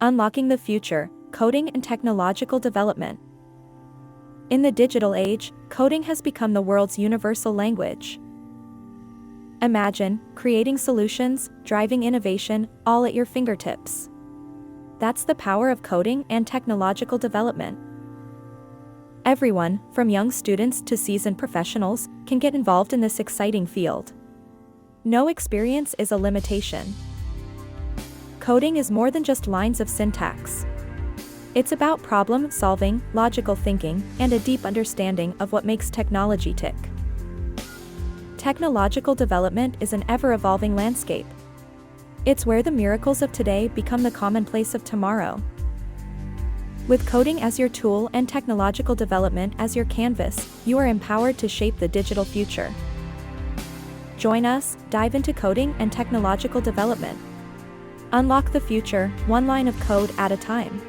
Unlocking the future, coding and technological development. In the digital age, coding has become the world's universal language. Imagine creating solutions, driving innovation, all at your fingertips. That's the power of coding and technological development. Everyone, from young students to seasoned professionals, can get involved in this exciting field. No experience is a limitation. Coding is more than just lines of syntax. It's about problem solving, logical thinking, and a deep understanding of what makes technology tick. Technological development is an ever-evolving landscape. It's where the miracles of today become the commonplace of tomorrow. With coding as your tool and technological development as your canvas, you are empowered to shape the digital future. Join us, dive into coding and technological development. Unlock the future, one line of code at a time.